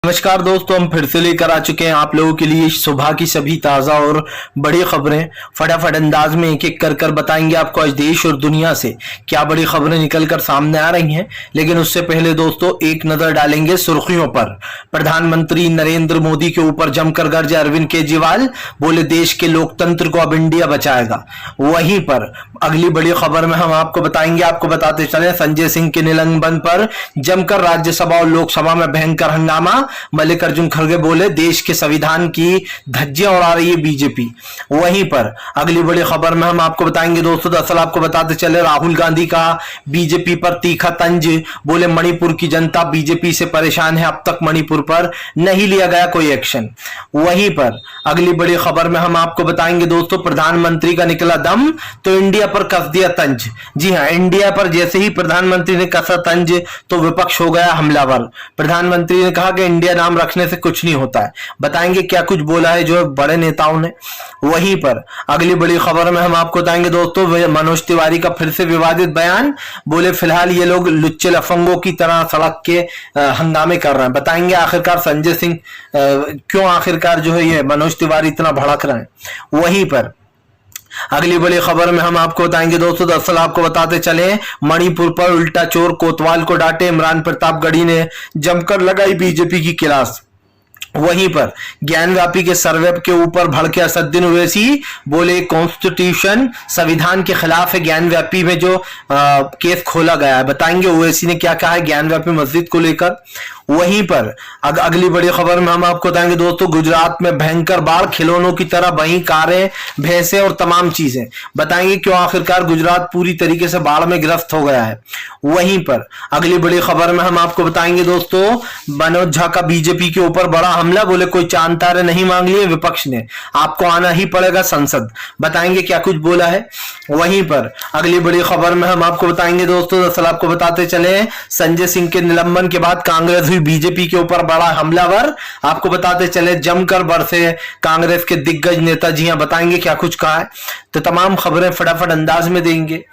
नमस्कार दोस्तों, हम फिर से लेकर आ चुके हैं आप लोगों के लिए सुबह की सभी ताज़ा और बड़ी खबरें। फटाफट अंदाज में एक एक कर बताएंगे आपको आज देश और दुनिया से क्या बड़ी खबरें निकल कर सामने आ रही हैं। लेकिन उससे पहले दोस्तों एक नजर डालेंगे सुर्खियों पर। प्रधानमंत्री नरेंद्र मोदी के ऊपर जमकर गरजे अरविंद केजरीवाल, बोले देश के लोकतंत्र को अब इंडिया बचाएगा। वहीं पर अगली बड़ी खबर में हम आपको बताएंगे, आपको बताते चले संजय सिंह के निलंबन पर जमकर राज्यसभा और लोकसभा में भयंकर हंगामा। मल्लिकार्जुन खड़गे बोले देश के संविधान की धज्जियां उड़ा रही है बीजेपी। वहीं पर अगली बड़ी खबर में हम आपको बताएंगे दोस्तों, दरअसल आपको बताते चले राहुल गांधी का बीजेपी पर तीखा तंज, बोले मणिपुर की जनता बीजेपी से परेशान है, अब तक मणिपुर पर नहीं लिया गया कोई एक्शन। वहीं पर अगली बड़ी खबर में हम आपको बताएंगे दोस्तों, प्रधानमंत्री का निकला दम तो इंडिया पर कस दिया तंज। जी हां, इंडिया पर जैसे ही प्रधानमंत्री ने कसा तंज तो विपक्ष हो गया हमलावर। प्रधानमंत्री ने कहा कि इंडिया नाम रखने से कुछ नहीं होता है। बताएंगे क्या कुछ बोला है जो बड़े नेताओं ने। वहीं पर अगली बड़ी खबर में हम आपको बताएंगे दोस्तों, मनोज तिवारी का फिर से विवादित बयान, बोले फिलहाल ये लोग लुच्चे लफंगों की तरह सड़क के हंगामे कर रहे हैं। बताएंगे आखिरकार संजय सिंह क्यों आखिरकार जो है ये मनोज तिवारी इतना भड़क रहे हैं। वहीं पर अगली बड़ी खबर में हम आपको बताएंगे दोस्तों, दरअसल आपको बताते चले मणिपुर पर उल्टा चोर कोतवाल को डांटे, इमरान प्रतापगढ़ी ने जमकर लगाई बीजेपी की क्लास। वहीं पर ज्ञानव्यापी के सर्वे के ऊपर भड़के असदुद्दीन ओवैसी, बोले कॉन्स्टिट्यूशन संविधान के खिलाफ है ज्ञानव्यापी में जो केस खोला गया है। बताएंगे ओवैसी ने क्या कहा है ज्ञानव्यापी मस्जिद को लेकर। वहीं पर अगली बड़ी खबर में हम आपको बताएंगे दोस्तों, गुजरात में भयंकर बाढ़, खिलौनों की तरह बही कारें भैंसे और तमाम चीजें। बताएंगे क्यों आखिरकार गुजरात पूरी तरीके से बाढ़ में ग्रस्त हो गया है। वहीं पर अगली बड़ी खबर में हम आपको बताएंगे दोस्तों, मनोज झा का बीजेपी के ऊपर बड़ा हमला, बोले कोई चांद तारे नहीं मांग लिए विपक्ष ने, आपको आना ही पड़ेगा संसद। बताएंगे क्या कुछ बोला है। वहीं पर अगली बड़ी खबर में हम आपको बताएंगे दोस्तों, दरअसल आपको बताते चले संजय सिंह के निलंबन के बाद कांग्रेस हुई बीजेपी के ऊपर बड़ा हमलावर। आपको बताते चले जमकर बरसे कांग्रेस के दिग्गज नेता। जी हां, बताएंगे क्या कुछ कहा है। तो तमाम खबरें फटाफट अंदाज में देंगे,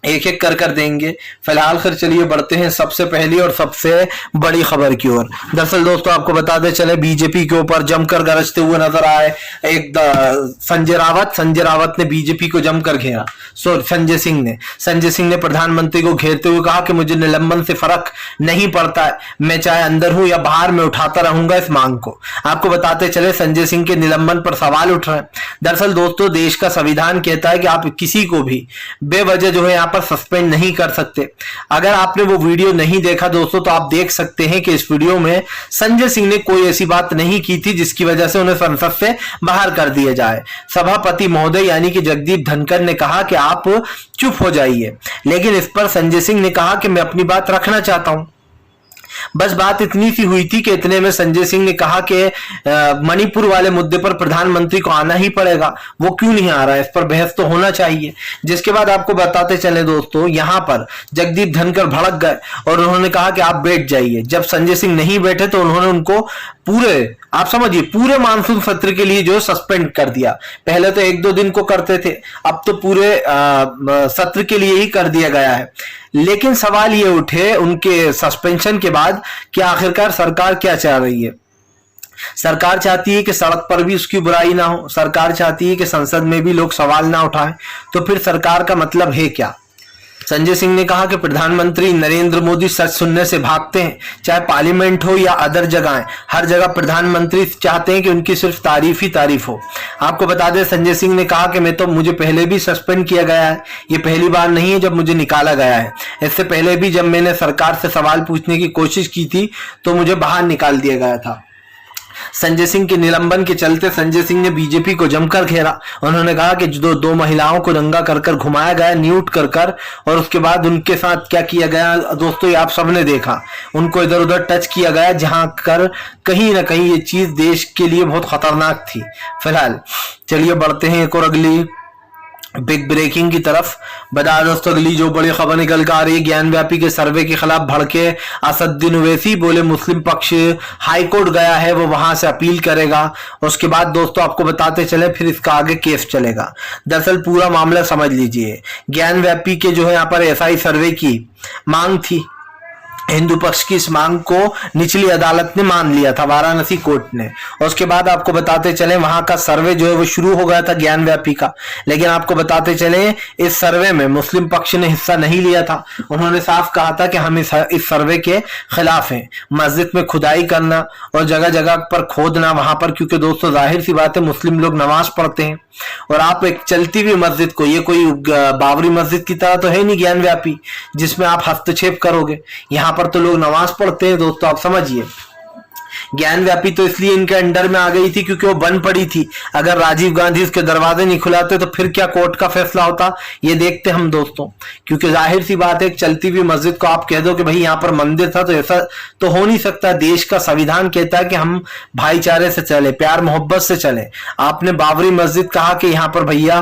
एक एक कर देंगे। फिलहाल फिर चलिए बढ़ते हैं सबसे पहली और सबसे बड़ी खबर की ओर। दरअसल दोस्तों आपको बताते चले बीजेपी के ऊपर जमकर गरजते हुए नजर आए एक संजय रावत ने बीजेपी को जमकर घेरा। संजय सिंह ने प्रधानमंत्री को घेरते हुए कहा कि मुझे निलंबन से फर्क नहीं पड़ता है, मैं चाहे अंदर हूं या बाहर में उठाता रहूंगा इस मांग को। आपको बताते चले संजय सिंह के निलंबन पर सवाल उठ रहे हैं। दरअसल दोस्तों देश का संविधान कहता है कि आप किसी को भी बेवजह जो है पर सस्पेंड नहीं कर सकते। अगर आपने वो वीडियो नहीं देखा दोस्तों तो आप देख सकते हैं कि इस वीडियो में संजय सिंह ने कोई ऐसी बात नहीं की थी जिसकी वजह से उन्हें संसद से बाहर कर दिया जाए। सभापति महोदय यानी कि जगदीप धनखड़ ने कहा कि आप चुप हो जाइए, लेकिन इस पर संजय सिंह ने कहा कि मैं अपनी बात रखना चाहता हूं। बस बात इतनी सी हुई थी कि इतने में संजय सिंह ने कहा कि मणिपुर वाले मुद्दे पर प्रधानमंत्री को आना ही पड़ेगा, वो क्यों नहीं आ रहा है, इस पर बहस तो होना चाहिए। जिसके बाद आपको बताते चले दोस्तों, यहां पर जगदीप धनखड़ भड़क गए और उन्होंने कहा कि आप बैठ जाइए। जब संजय सिंह नहीं बैठे तो उन्होंने उनको पूरे, आप समझिए पूरे मानसून सत्र के लिए जो सस्पेंड कर दिया। पहले तो 1-2 दिन को करते थे, अब तो पूरे सत्र के लिए ही कर दिया गया है। लेकिन सवाल ये उठे उनके सस्पेंशन के बाद कि आखिरकार सरकार क्या चाह रही है। सरकार चाहती है कि सड़क पर भी उसकी बुराई ना हो, सरकार चाहती है कि संसद में भी लोग सवाल ना उठाएं, तो फिर सरकार का मतलब है क्या। संजय सिंह ने कहा कि प्रधानमंत्री नरेंद्र मोदी सच सुनने से भागते हैं, चाहे पार्लियामेंट हो या अदर जगह, हर जगह प्रधानमंत्री चाहते हैं कि उनकी सिर्फ तारीफ ही तारीफ हो। आपको बता दें संजय सिंह ने कहा कि मुझे पहले भी सस्पेंड किया गया है, ये पहली बार नहीं है जब मुझे निकाला गया है। इससे पहले भी जब मैंने सरकार से सवाल पूछने की कोशिश की थी तो मुझे बाहर निकाल दिया गया था। संजय सिंह के निलंबन के चलते संजय सिंह ने बीजेपी को जमकर घेरा। उन्होंने कहा कि जो 2 महिलाओं को नंगा कर घुमाया गया, न्यूट कर और उसके बाद उनके साथ क्या किया गया दोस्तों, ये आप सबने देखा। उनको इधर उधर टच किया गया, जहां कर कहीं ना कहीं ये चीज देश के लिए बहुत खतरनाक थी। फिलहाल चलिए बढ़ते हैं एक और अगली बिग ब्रेकिंग की तरफ। बता दोस्तों अगली जो बड़ी खबर निकल कर आ रही है, ज्ञानव्यापी के सर्वे के खिलाफ भड़के असदुद्दीन ओवैसी, बोले मुस्लिम पक्ष हाईकोर्ट गया है, वो वहां से अपील करेगा। उसके बाद दोस्तों आपको बताते चले फिर इसका आगे केस चलेगा। दरअसल पूरा मामला समझ लीजिए, ज्ञानव्यापी के जो है यहाँ पर एसआई सर्वे की मांग थी। हिंदू पक्ष की इस मांग को निचली अदालत ने मान लिया था, वाराणसी कोर्ट ने। और उसके बाद आपको बताते चले वहां का सर्वे जो है वो शुरू हो गया था ज्ञानव्यापी का, लेकिन आपको बताते चले इस सर्वे में मुस्लिम पक्ष ने हिस्सा नहीं लिया था। उन्होंने साफ कहा था कि हम इस सर्वे के खिलाफ हैं। मस्जिद में खुदाई करना और जगह जगह पर खोदना वहां पर, क्योंकि दोस्तों जाहिर सी बात है मुस्लिम लोग नमाज पढ़ते हैं और आप एक चलती हुई मस्जिद को, ये कोई बाबरी मस्जिद की तरह तो है नहीं ज्ञानव्यापी जिसमें आप हस्तक्षेप करोगे। यहाँ पर तो लोग नमाज पढ़ते हैं दोस्तों, आप समझिए। ज्ञानव्यापी तो इसलिए इनके अंडर में आ गई थी क्योंकि वो बंद पड़ी थी। अगर राजीव गांधी उसके दरवाजे नहीं खुलाते तो फिर क्या कोर्ट का फैसला होता, ये देखते हम दोस्तों। क्योंकि जाहिर सी बात है एक चलती हुई मस्जिद को आप कह दो कि भाई यहाँ पर मंदिर था, तो ऐसा तो हो नहीं सकता। देश का संविधान कहता है कि हम भाईचारे से चले, प्यार मोहब्बत से चले। आपने बाबरी मस्जिद कहा कि यहाँ पर भैया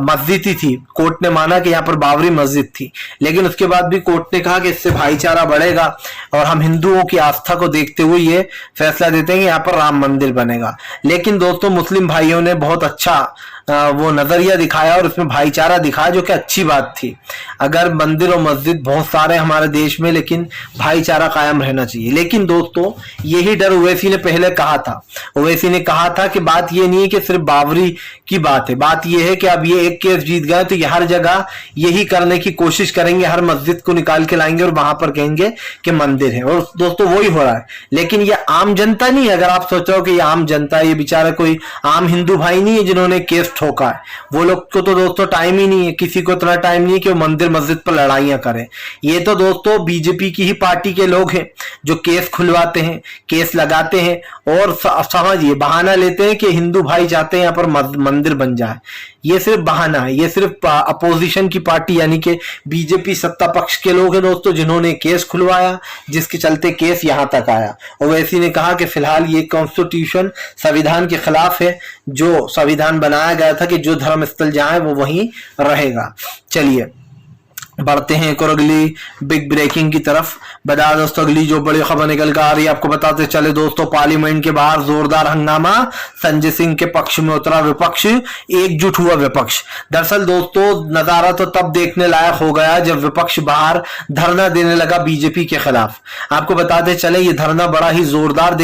मस्जिद ही थी, कोर्ट ने माना कि यहाँ पर बाबरी मस्जिद थी, लेकिन उसके बाद भी कोर्ट ने कहा कि इससे भाईचारा बढ़ेगा और हम हिंदुओं की आस्था को देखते हुए ये फैसला देते हैं कि यहाँ पर राम मंदिर बनेगा। लेकिन दोस्तों मुस्लिम भाइयों ने बहुत अच्छा वो नजरिया दिखाया और उसमें भाईचारा दिखाया, जो कि अच्छी बात थी। अगर मंदिर और मस्जिद बहुत सारे हमारे देश में, लेकिन भाईचारा कायम रहना चाहिए। लेकिन दोस्तों यही डर ओवैसी ने पहले कहा था। ओवैसी ने कहा था कि बात ये नहीं है कि सिर्फ बाबरी की बात है, बात ये है कि अब ये एक केस जीत गए तो ये हर जगह यही करने की कोशिश करेंगे, हर मस्जिद को निकाल के लाएंगे और वहां पर कहेंगे कि मंदिर है। और दोस्तों वही हो रहा है। लेकिन ये आम जनता नहीं है। अगर आप सोचो कि ये आम जनता है, ये बेचारा कोई आम हिंदू भाई नहीं है जिन्होंने केस ठोका है। वो लोग को तो दोस्तों टाइम ही नहीं है, किसी को इतना टाइम नहीं है कि वो मंदिर मस्जिद पर लड़ाइयां करें। ये तो दोस्तों बीजेपी की ही पार्टी के लोग हैं जो केस खुलवाते हैं, केस लगाते हैं और समझिए बहाना लेते हैं कि हिंदू भाई चाहते हैं यहाँ पर मंदिर बन जाए। ये सिर्फ बहाना है, ये सिर्फ अपोजिशन की पार्टी यानी कि बीजेपी सत्ता पक्ष के लोग हैं दोस्तों जिन्होंने केस खुलवाया, जिसके चलते केस यहां तक आया। ओवैसी ने कहा कि फिलहाल ये कॉन्स्टिट्यूशन संविधान के खिलाफ है। जो संविधान बनाया गया था कि जो धर्म स्थल जहां है वो वहीं रहेगा। चलिए बढ़ते हैं एक और अगली बिग ब्रेकिंग की तरफ। बता दोस्तों अगली जो बड़ी खबर निकल कर आ रही है आपको बताते चले दोस्तों, पार्लियामेंट के बाहर जोरदार हंगामा, संजय सिंह के पक्ष में उतरा विपक्ष, एकजुट हुआ विपक्ष। दरअसल दोस्तों नजारा तो तब देखने लायक हो गया जब विपक्ष बाहर धरना देने लगा बीजेपी के खिलाफ। आपको बताते चले ये धरना बड़ा ही जोरदार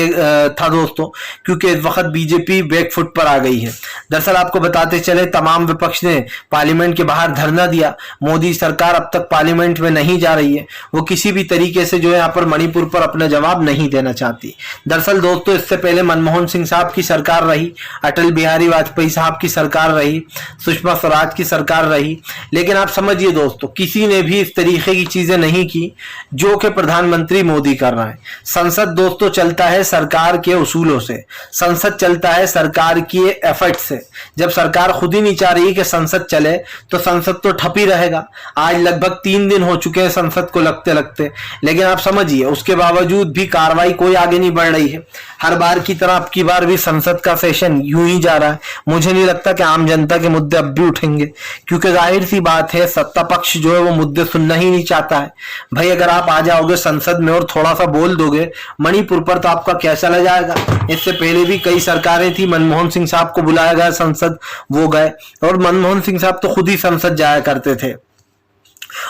था दोस्तों, क्योंकि इस वक्त बीजेपी बैकफुट पर आ गई है। दरअसल आपको बताते चले तमाम विपक्ष ने पार्लियामेंट के बाहर धरना दिया। मोदी सरकार अब तक पार्लियामेंट में नहीं जा रही है, वो किसी भी तरीके से जो है यहाँ पर मणिपुर पर अपना जवाब नहीं देना चाहती। दरअसल दोस्तों इससे पहले मनमोहन सिंह साहब की सरकार रही, अटल बिहारी वाजपेयी साहब की सरकार रही, सुषमा स्वराज की सरकार रही, लेकिन आप समझिए दोस्तों किसी ने भी इस तरीके की चीजें नहीं की जो कि प्रधानमंत्री मोदी कर रहे हैं। संसद दोस्तों चलता है सरकार के उसूलों से, संसद चलता है सरकार की एफर्ट से। जब सरकार खुद ही नहीं चाह रही कि संसद चले तो संसद तो ठप ही रहेगा। आज लगभग 3 दिन हो चुके हैं संसद को लगते लगते, लेकिन आप समझिए उसके बावजूद भी कार्रवाई कोई आगे नहीं बढ़ रही है। हर बार की तरह अब की बार भी संसद का सेशन यूं ही जा रहा है। मुझे नहीं लगता कि आम जनता के मुद्दे अब भी उठेंगे, क्योंकि जाहिर सी बात है सत्ता पक्ष जो है वो मुद्दे सुनना ही नहीं चाहता है। भाई अगर आप आ जाओगे संसद में और थोड़ा सा बोल दोगे मणिपुर पर तो आपका क्या चला जाएगा। इससे पहले भी कई सरकारें थी, मनमोहन सिंह साहब को बुलाया गया संसद, वो गए, और मनमोहन सिंह साहब तो खुद ही संसद जाया करते थे,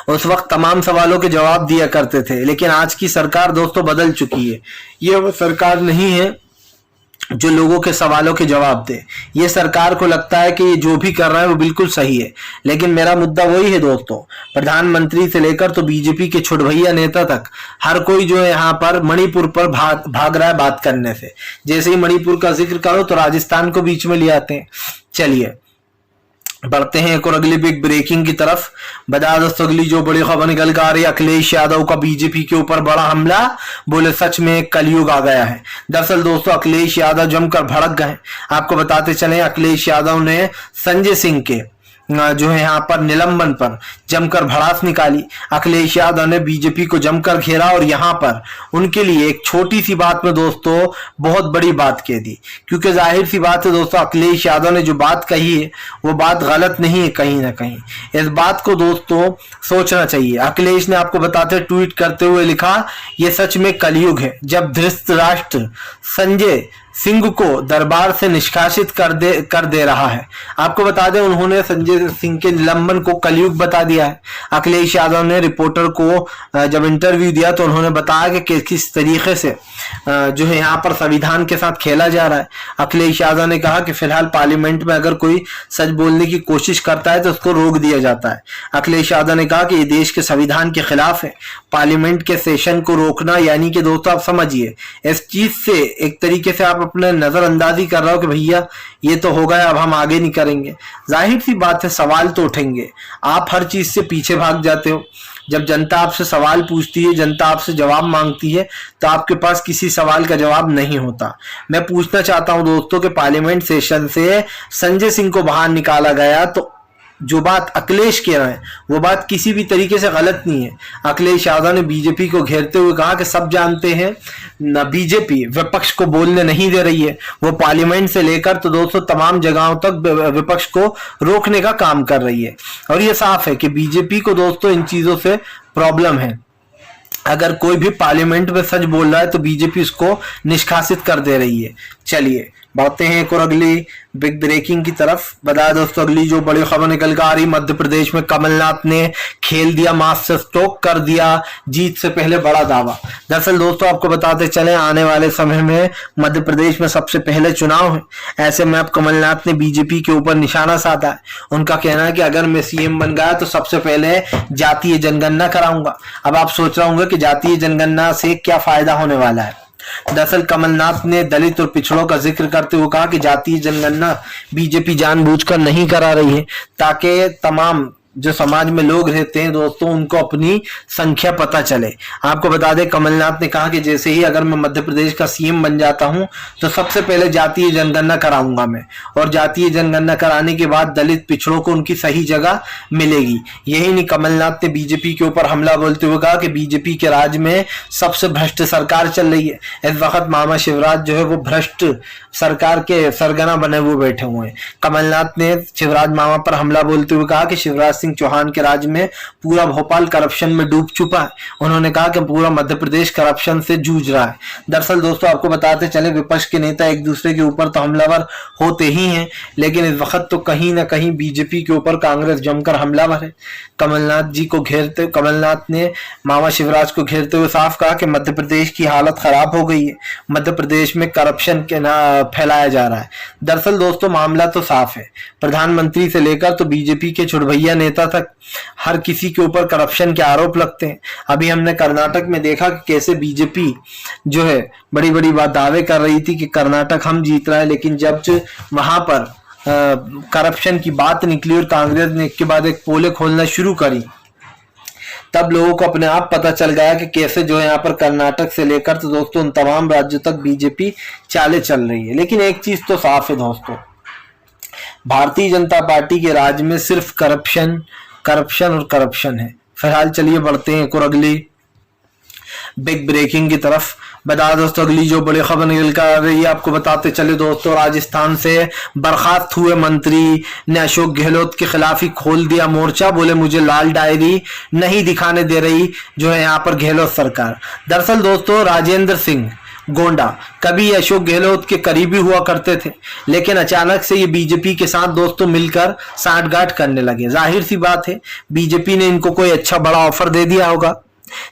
उस वक्त तमाम सवालों के जवाब दिया करते थे। लेकिन आज की सरकार दोस्तों बदल चुकी है। ये वो सरकार नहीं है जो लोगों के सवालों के जवाब दे। ये सरकार को लगता है कि ये जो भी कर रहा है वो बिल्कुल सही है। लेकिन मेरा मुद्दा वही है दोस्तों, प्रधानमंत्री से लेकर तो बीजेपी के छुटभैया नेता तक हर कोई जो है यहाँ पर मणिपुर पर भाग रहा है बात करने से। जैसे ही मणिपुर का जिक्र करो तो राजस्थान को बीच में ले आते हैं। चलिए बढ़ते हैं एक और अगली बिग ब्रेकिंग की तरफ। बता दोस्तों अगली जो बड़ी खबर निकल कर आ रही है, अखिलेश यादव का बीजेपी के ऊपर बड़ा हमला, बोले सच में कलयुग आ गया है। दरअसल दोस्तों अखिलेश यादव जमकर भड़क गए। आपको बताते चले अखिलेश यादव ने संजय सिंह के जो है यहाँ पर निलंबन पर जमकर भड़ास निकाली। अखिलेश यादव ने बीजेपी को जमकर घेरा और यहाँ पर उनके लिए एक छोटी सी बात में दोस्तों बहुत बड़ी बात कह दी, क्योंकि जाहिर सी बात है दोस्तों अखिलेश यादव ने जो बात कही है वो बात गलत नहीं है कहीं ना कहीं। इस बात को दोस्तों सोचना चाहिए। अखिलेश ने आपको बताते ट्वीट करते हुए लिखा, ये सच में कलयुग है जब धृतराष्ट्र संजय सिंह को दरबार से निष्कासित कर दे रहा है। आपको बता दें उन्होंने संजय सिंह के निलंबन को कलयुग बता दिया है। अखिलेश यादव ने रिपोर्टर को जब इंटरव्यू दिया तो उन्होंने बताया कि किस तरीके से जो है यहाँ पर संविधान के साथ खेला जा रहा है। अखिलेश यादव ने कहा कि फिलहाल पार्लियामेंट में अगर कोई सच बोलने की कोशिश करता है तो उसको रोक दिया जाता है। अखिलेश यादव ने कहा कि ये देश के संविधान के खिलाफ है। पार्लियामेंट के सेशन को रोकना यानी कि दोस्तों आप समझिए इस चीज से एक तरीके से आप अपने नजरअंदाजी कर रहे हो कि भैया ये तो हो गया, अब हम आगे नहीं करेंगे। जाहिर सी बात है सवाल तो उठेंगे। आप हर चीज से पीछे भाग जाते हो। जब जनता आपसे सवाल पूछती है, जनता आपसे जवाब मांगती है तो आपके पास किसी सवाल का जवाब नहीं होता। मैं पूछना चाहता हूं दोस्तों कि पार्लियामेंट सेशन से संजय सिंह को बाहर निकाला गया तो जो बात अखिलेश कह रहे हैं वो बात किसी भी तरीके से गलत नहीं है। अखिलेश यादव ने बीजेपी को घेरते हुए कहा कि सब जानते हैं न बीजेपी विपक्ष को बोलने नहीं दे रही है, वो पार्लियामेंट से लेकर तो दोस्तों तमाम जगहों तक विपक्ष को रोकने का काम कर रही है। और ये साफ है कि बीजेपी को दोस्तों इन चीजों से प्रॉब्लम है। अगर कोई भी पार्लियामेंट में सच बोल रहा है तो बीजेपी उसको निष्कासित कर दे रही है। चलिए बढ़ते हैं एक और अगली बिग ब्रेकिंग की तरफ। बता दोस्तों अगली जो बड़ी खबर निकल कर आ रही, मध्य प्रदेश में कमलनाथ ने खेल दिया मास्टर स्ट्रोक, कर दिया जीत से पहले बड़ा दावा। दरअसल दोस्तों आपको बताते चले आने वाले समय में मध्य प्रदेश में सबसे पहले चुनाव है। ऐसे में अब कमलनाथ ने बीजेपी के ऊपर निशाना साधा है। उनका कहना है कि अगर मैं सीएम बन गया तो सबसे पहले जातीय जनगणना कराऊंगा। अब आप सोच रहे होंगे कि जातीय जनगणना से क्या फायदा होने वाला है। दरअसल कमलनाथ ने दलित और पिछड़ों का जिक्र करते हुए कहा कि जातीय जनगणना बीजेपी जानबूझकर नहीं करा रही है ताकि तमाम जो समाज में लोग रहते हैं दोस्तों उनको अपनी संख्या पता चले। आपको बता दें कमलनाथ ने कहा कि जैसे ही अगर मैं मध्य प्रदेश का सीएम बन जाता हूं तो सबसे पहले जातीय जनगणना कराऊंगा मैं, और जातीय जनगणना कराने के बाद दलित पिछड़ों को उनकी सही जगह मिलेगी। यही नहीं, कमलनाथ ने बीजेपी के ऊपर हमला बोलते हुए कहा कि बीजेपी के राज में सबसे भ्रष्ट सरकार चल रही है। इस वक्त मामा शिवराज जो है वो भ्रष्ट सरकार के सरगना बने हुए बैठे हुए हैं। कमलनाथ ने शिवराज मामा पर हमला बोलते हुए कहा कि शिवराज सिंह चौहान के राज में पूरा भोपाल करप्शन में डूब चुका है। उन्होंने कहा कि पूरा मध्य प्रदेश करप्शन से जूझ रहा है। दरअसल दोस्तों आपको बताते चले विपक्ष के नेता एक दूसरे के ऊपर तो हमलावर होते ही हैं, लेकिन इस वक्त तो कहीं ना कहीं बीजेपी के ऊपर कांग्रेस जमकर हमलावर है। कमलनाथ ने मामा शिवराज को घेरते हुए साफ कहा कि मध्य प्रदेश की हालत खराब हो गई है, मध्य प्रदेश में करप्शन के ना फैलाया जा रहा है। दरअसल दोस्तों मामला तो साफ है, प्रधानमंत्री से लेकर तो बीजेपी के छुड़भैया नेता तक हर किसी के ऊपर करप्शन के आरोप लगते हैं। अभी हमने कर्नाटक में देखा कि कैसे बीजेपी जो है बड़ी बड़ी बात दावे कर रही थी कि कर्नाटक हम जीत रहा है, लेकिन जब वहां पर करप्शन की बात निकली और कांग्रेस ने एक के बाद एक पोले खोलना शुरू करी तब लोगों को अपने आप पता चल गया कि कैसे जो है यहाँ पर कर्नाटक से लेकर तो दोस्तों उन तमाम राज्यों तक बीजेपी चाले चल रही है। लेकिन एक चीज तो साफ है दोस्तों, भारतीय जनता पार्टी के राज में सिर्फ करप्शन और करप्शन है। फिलहाल चलिए बढ़ते हैं एक और अगली बिग ब्रेकिंग की तरफ। बता दोस्तों अगली जो बड़ी खबर निकल कर आ रही है आपको बताते चले दोस्तों, राजस्थान से बर्खास्त हुए मंत्री ने अशोक गहलोत के खिलाफ ही खोल दिया मोर्चा। बोले मुझे लाल डायरी नहीं दिखाने दे रही जो है यहाँ पर गहलोत सरकार। दरअसल दोस्तों राजेंद्र सिंह गोंडा कभी अशोक गहलोत के करीबी हुआ करते थे, लेकिन अचानक से ये बीजेपी के साथ दोस्तों मिलकर साठगांठ करने लगे। जाहिर सी बात है बीजेपी ने इनको कोई अच्छा बड़ा ऑफर दे दिया होगा,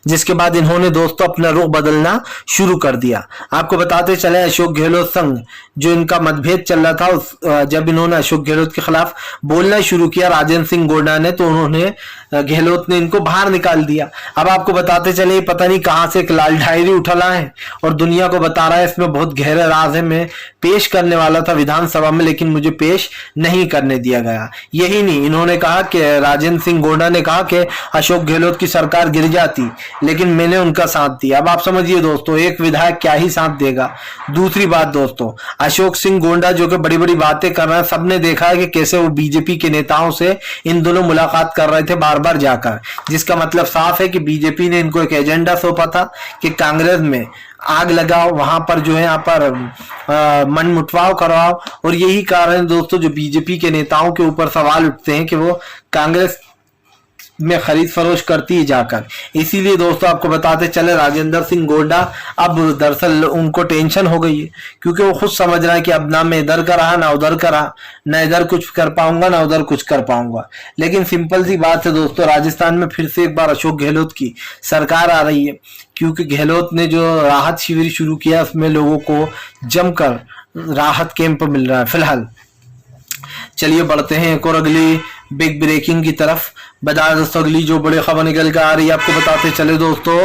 जिसके बाद इन्होंने दोस्तों अपना रुख बदलना शुरू कर दिया। आपको बताते चले अशोक गहलोत संग जो इनका मतभेद चल रहा था, जब इन्होंने अशोक गहलोत के खिलाफ बोलना शुरू किया राजेंद्र सिंह गोंडा ने, तो उन्होंने गहलोत ने इनको बाहर निकाल दिया। अब आपको बताते चले पता नहीं कहां से एक लाल डायरी उठला है और दुनिया को बता रहा है इसमें बहुत गहरे राज है, मैं पेश करने वाला था विधानसभा में लेकिन मुझे पेश नहीं करने दिया गया। यही नहीं, इन्होंने कहा कि राजेंद्र सिंह गोंडा ने कहा कि अशोक गहलोत की सरकार गिर जाती लेकिन मैंने उनका साथ दिया। अब आप समझिए दोस्तों एक विधायक क्या ही साथ देगा। दूसरी बात दोस्तों, अशोक सिंह गोंडा जो कि बड़ी बड़ी बातें कर रहे हैं, सबने देखा है कि कैसे वो बीजेपी के नेताओं से इन दोनों मुलाकात कर रहे थे बार बार जाकर, जिसका मतलब साफ है कि बीजेपी ने इनको एक एजेंडा सौंपा था कि कांग्रेस में आग लगाओ, वहां पर जो है यहाँ पर मन मुटवाव करवाओ। और यही कारण दोस्तों जो बीजेपी के नेताओं के ऊपर सवाल उठते हैं कि वो कांग्रेस में खरीद फरोश करती है जाकर। इसीलिए दोस्तों आपको बताते चले राजेंद्र सिंह गोंडा अब दरअसल उनको टेंशन हो गई है, क्योंकि वो खुद समझ रहा है कि अब ना मैं इधर का रहा ना उधर का रहा, ना इधर कुछ कर पाऊंगा ना उधर कुछ कर पाऊंगा। लेकिन सिंपल सी बात है दोस्तों, राजस्थान में फिर से एक बार अशोक गहलोत की सरकार आ रही है, क्योंकि गहलोत ने जो राहत शिविर शुरू किया उसमें लोगों को जमकर राहत कैंप मिल रहा है फिलहाल। चलिए बढ़ते हैं एक और अगली बिग ब्रेकिंग की तरफ। बता दोस्तों अगली जो बड़ी खबर निकल कर आ रही है आपको बताते चले दोस्तों,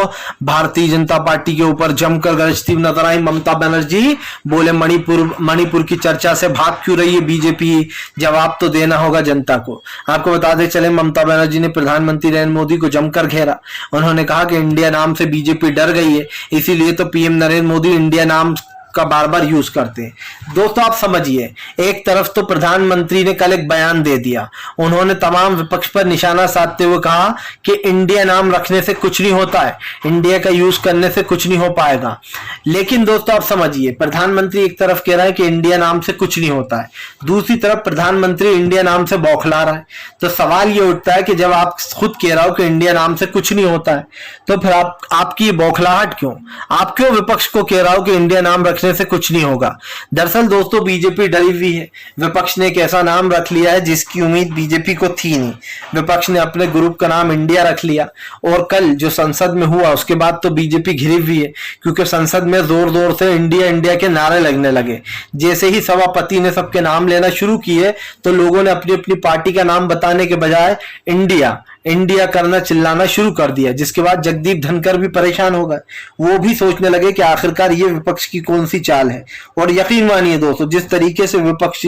भारतीय जनता पार्टी के ऊपर जमकर गरजती नजर आई ममता बनर्जी। बोले मणिपुर की चर्चा से भाग क्यों रही है बीजेपी, जवाब तो देना होगा जनता को। आपको बताते चले ममता बनर्जी ने प्रधानमंत्री नरेंद्र मोदी को जमकर घेरा। उन्होंने कहा कि इंडिया नाम से बीजेपी डर गई है, इसीलिए तो पीएम नरेंद्र मोदी इंडिया नाम का बार बार यूज करते हैं। दोस्तों आप समझिए, एक तरफ तो प्रधानमंत्री ने कल एक बयान दे दिया, उन्होंने तमाम विपक्ष पर निशाना साधते हुए कहा कि इंडिया नाम रखने से कुछ नहीं होता है, इंडिया का यूज करने से कुछ नहीं हो पाएगा। लेकिन दोस्तों आप समझिए, प्रधानमंत्री एक तरफ कह रहा है कि इंडिया नाम से कुछ नहीं होता है, दूसरी तरफ प्रधानमंत्री इंडिया नाम से बौखला रहा है। तो सवाल ये उठता है कि जब आप खुद कह रहा हो कि इंडिया नाम से कुछ नहीं होता है, तो फिर आपकी बौखलाहट क्यों? आप क्यों विपक्ष को कह रहा हो कि इंडिया नाम रखने से कुछ नहीं होगा? दरअसल दोस्तों बीजेपी डरी हुई है, विपक्ष ने एक ऐसा नाम रख लिया है जिसकी उम्मीद बीजेपी को थी नहीं। विपक्ष ने अपने ग्रुप का नाम इंडिया रख लिया, और कल जो संसद में हुआ उसके बाद तो बीजेपी घिरी हुई है, क्योंकि संसद में जोर जोर से इंडिया इंडिया के नारे लगने लगे। जैसे ही सभापति ने सबके नाम लेना शुरू किए तो लोगों ने अपनी अपनी पार्टी का नाम बताने के बजाय इंडिया इंडिया करना चिल्लाना शुरू कर दिया, जिसके बाद जगदीप धनखड़ भी परेशान हो गए। वो भी सोचने लगे कि आखिरकार ये विपक्ष की कौन सी चाल है। और यकीन मानिए दोस्तों, जिस तरीके से विपक्ष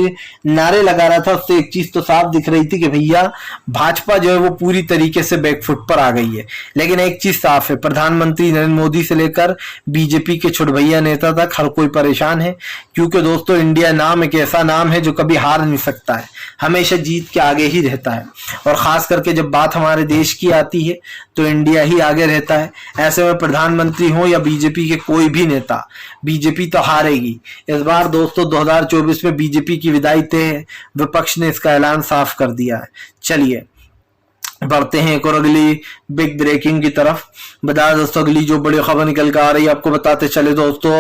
नारे लगा रहा था उससे एक चीज तो साफ दिख रही थी कि भैया भाजपा जो है वो पूरी तरीके से बैकफुट पर आ गई है। लेकिन एक चीज साफ है, प्रधानमंत्री नरेंद्र मोदी से लेकर बीजेपी के छुटभैया नेता तक हर कोई परेशान है, क्योंकि दोस्तों इंडिया नाम एक ऐसा नाम है जो कभी हार नहीं सकता है, हमेशा जीत के आगे ही रहता है। और खास करके जब बात हमारे देश की आती है तो इंडिया ही आगे रहता है। ऐसे में प्रधानमंत्री हो या बीजेपी के कोई भी नेता, बीजेपी तो हारेगी। इस बार दोस्तों 2024 में बीजेपी की विदाई तय है, विपक्ष ने इसका ऐलान साफ कर दिया है। चलिए बढ़ते हैं एक और अगली बिग ब्रेकिंग की तरफ। बता दोस्तों अगली जो बड़ी खबर निकल कर आ रही है आपको बताते चले दोस्तों,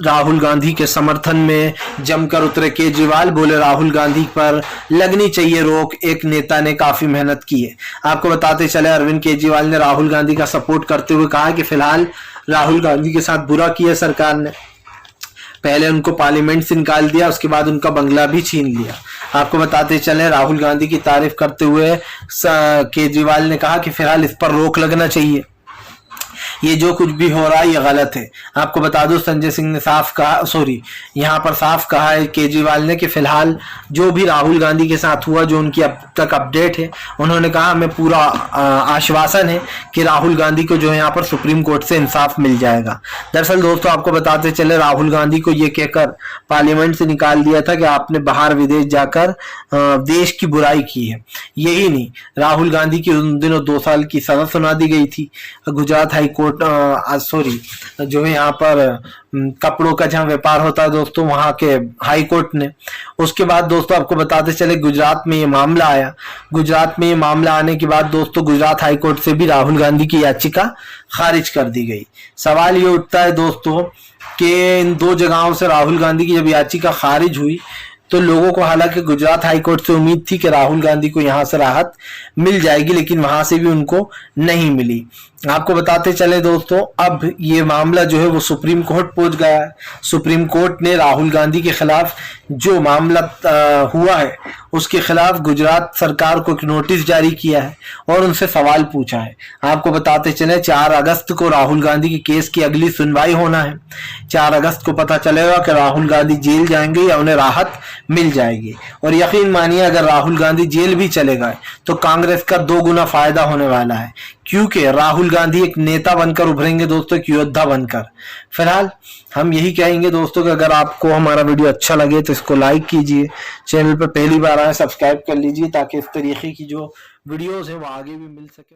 राहुल गांधी के समर्थन में जमकर उतरे केजरीवाल। बोले राहुल गांधी पर लगनी चाहिए रोक, एक नेता ने काफी मेहनत की है। आपको बताते चले अरविंद केजरीवाल ने राहुल गांधी का सपोर्ट करते हुए कहा कि फिलहाल राहुल गांधी के साथ बुरा किया सरकार ने, पहले उनको पार्लियामेंट से निकाल दिया, उसके बाद उनका बंगला भी छीन लिया। आपको बताते चले राहुल गांधी की तारीफ करते हुए केजरीवाल ने कहा कि फिलहाल इस पर रोक लगना चाहिए, ये जो कुछ भी हो रहा है ये गलत है। आपको बता दूं संजय सिंह ने साफ कहा, यहाँ पर साफ कहा है केजरीवाल ने कि फिलहाल जो भी राहुल गांधी के साथ हुआ, जो उनकी अब तक अपडेट है, उन्होंने कहा हमें पूरा आश्वासन है कि राहुल गांधी को जो है यहाँ पर सुप्रीम कोर्ट से इंसाफ मिल जाएगा। दरअसल दोस्तों आपको बताते चले राहुल गांधी को ये कहकर पार्लियामेंट से निकाल दिया था कि आपने बाहर विदेश जाकर देश की बुराई की है। यही नहीं, राहुल गांधी की उन दिनों 2 साल की सजा सुना दी गई थी गुजरात हाई कोर्ट जो है यहाँ पर कपड़ों का जहाँ व्यापार होता है दोस्तों, वहां के हाई कोर्ट ने। उसके बाद दोस्तों आपको बताते चले गुजरात में ये मामला आया। गुजरात में ये मामला आने के बाद दोस्तों गुजरात हाई कोर्ट से भी राहुल गांधी की याचिका खारिज कर दी गई। सवाल ये उठता है दोस्तों कि इन 2 जगहों से राहुल गांधी की जब याचिका खारिज हुई तो लोगों को, हालांकि गुजरात हाई कोर्ट से उम्मीद थी कि राहुल गांधी को यहां से राहत मिल जाएगी, लेकिन वहां से भी उनको नहीं मिली। आपको बताते चले दोस्तों अब ये मामला जो है वो सुप्रीम कोर्ट पहुंच गया है। सुप्रीम कोर्ट ने राहुल गांधी के खिलाफ जो मामला हुआ है उसके खिलाफ गुजरात सरकार को एक नोटिस जारी किया है और उनसे सवाल पूछा है। आपको बताते चले 4 अगस्त को राहुल गांधी के केस की अगली सुनवाई होना है। 4 अगस्त को पता चलेगा कि राहुल गांधी जेल जाएंगे या उन्हें राहत मिल जाएगी। और यकीन मानिए अगर राहुल गांधी जेल भी चले गए तो कांग्रेस का 2 गुना फायदा होने वाला है, क्योंकि राहुल गांधी एक नेता बनकर उभरेंगे दोस्तों, एक योद्धा बनकर। फिलहाल हम यही कहेंगे दोस्तों कि अगर आपको हमारा वीडियो अच्छा लगे तो इसको लाइक कीजिए, चैनल पर पहली बार आए सब्सक्राइब कर लीजिए, ताकि इस तरीके की जो वीडियोस है वो आगे भी मिल सके।